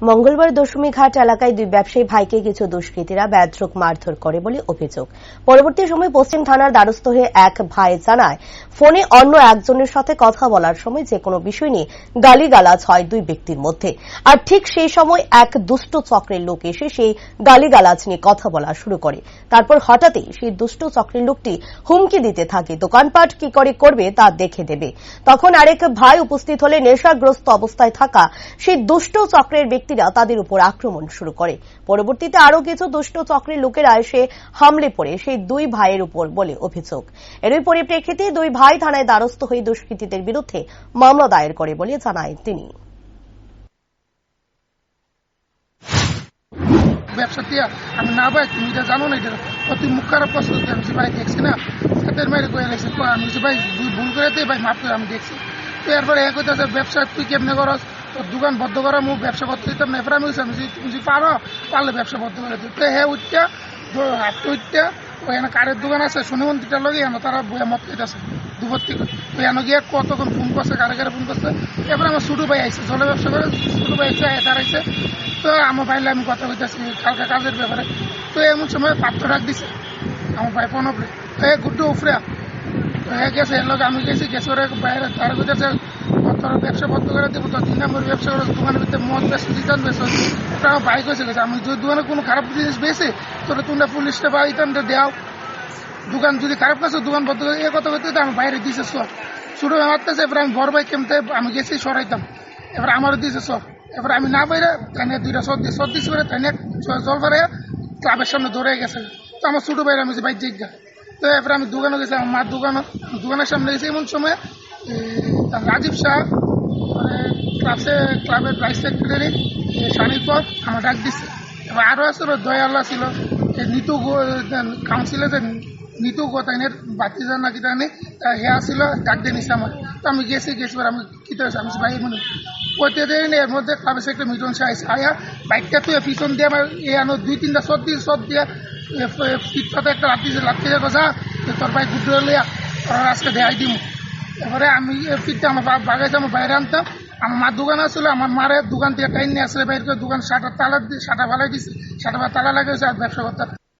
মঙ্গলবার দশমীঘাট এলাকায় দুই ব্যবসায়ী ভাইকে কিছু দুষ্কৃতীরা বেধড়ক মারধর করে বলে অভিযোগ। পরবর্তী সময় পশ্চিম থানার দ্বারস্থ হয়ে এক ভাই জানায়, ফোনে অন্য একজনের সাথে কথা বলার সময় যে কোনো বিষয় নিয়ে গালিগালাজ হয় দুই ব্যক্তির মধ্যে। আর ঠিক সেই সময় এক দুষ্ট চক্রের লোক এসে সেই গালিগালাজ নিয়ে কথা বলা শুরু করে। তারপর হঠাৎই সেই দুষ্ট চক্রের লোকটি হুমকি দিতে থাকে, দোকানপাট কি করে করবে তা দেখে দেবে। তখন আরেক ভাই উপস্থিত হলে নেশাগ্রস্ত অবস্থায় থাকা সেই দুষ্ট চক্রের ব্যক্তিরা তাদের উপর আক্রমণ শুরু করে। পরবর্তীতে আরো কিছু দুষ্ট চক্রের লোকেরা এসে হামলে পড়ে সেই দুই ভাইয়ের উপর বলে অভিযোগ। এরই পরিপ্রেক্ষিতে দুই ভাই থানায় দ্বারস্থ হয়ে দুষ্কৃতীদের বিরুদ্ধে মামলা দায়ের করে বলে জানায় তিনি। ব্যবসা দিয়া আমি না ভাই তুমি এটা জানো না, এটা অতি মুখ খারাপ প্রশ্ন আমি ভাই দেখছি না হাতের মাইরে কয়ে লাগছে আমি ভাই ভুল করে দিয়ে ভাই মাফ করে আমি দেখছি। তো এরপরে এক হইতেছে ব্যবসা তুই কেমনে করস, তোর দোকান বদ্ধ করা মুখ ব্যবসা করতে দিতাম না। এরপরে আমি তুমি পারো পারলে ব্যবসা বদ্ধ করে দিই। তো হ্যাঁ উঠটা হাতটা উঠটা ওখানে কারের দোকান আছে শনিমন্ত্রীটার লগে এনে তারা বইয়া মত খেতেছে দুপুর থেকে। তো এনে গিয়ে কতক্ষণ ফোন করছে, কারে কারে ফোন করছে। এরপরে আমার ছোটো ভাই আইসে জলে ব্যবসা করে, ছোটো ভাই আইসে দাঁড়াইছে। তো আমার ভাইলে আমি কথা বলতেছি কালকে কাজের ব্যাপারে। তো এমন সময় পাত্র ডাক দিছে আমার ভাই ফোন উপরে, তো গুড্ডু উফরে তো হ্যাঁ গেছে এর লগে আমি গেছি গেছে বাইরে তারা কোথাছে তোর ব্যবসা বন্ধ করে দেবো, তো 3 নম্বর ব্যবসা করে দোকানের ভিতরে মদ বেশ দিতাম বেশ। ওটা আমার বাইক হয়েছে গেছে আমি যদি দোকানে কোনো খারাপ জিনিস বেছে তোরা তোমরা পুলিশটা বা ইতানটা দেও, দোকান যদি খারাপ কাছে দোকান বন্ধ করে এ কথা করতে আমার বাইরে দিছে সব শুরু মারতেছে। এবার আমি বড় ভাই কেমতে আমি গেছি সরাইতাম, এবার আমারও দিছে সব। এবার আমি না বাইরে ট্রেনে 2টা সদ দিছি করে ট্রেনে জল ভরে ক্লাবের সামনে ধরে গেছে। তো আমার ছোটো ভাইরা আমি বাইক জিজ্ঞা। তো এবার আমি দোকানে গেছি, আমার মার দোকানের সামনে গেছি। এমন সময় রাজীব শাহ মানে ক্লাবের ভাইস সেক্রেটারি সানির পর আমার ডাক দিচ্ছে। এবার আরও আসছিল দয়াল্লা ছিল নিতু কাউন্সিলে যে নিতু গোতাইনের বাতি যান নাকি তাই হে আসছিল ডাক দিয়ে নিচ্ছে আমার। তো আমি গেছি আমি কী হয়েছে আমি ভাই মানে করতে দেয় এর মধ্যে ক্লাবের একটা মিটন সে আইসা আয়া বাইকটা তুই পিছন দিয়ে আমার এ আনো 2-3টা সদ দিয়ে পিঠটাতে একটা লাত্তি কথা তোর ভাই গুড লিয়া ওরা আজকে দেখাই দিব। এবারে আমি পিঠটা আমার বাগাইতে আমার বাইরে আনতাম। আমার মার দোকান আসলে আমার মারের দোকান থেকে টাইম নিয়ে আসলে বাইরে দোকান শাটার ফালাই দিচ্ছে, শাটার তালা লাগিয়েছে আর ব্যবসা করতে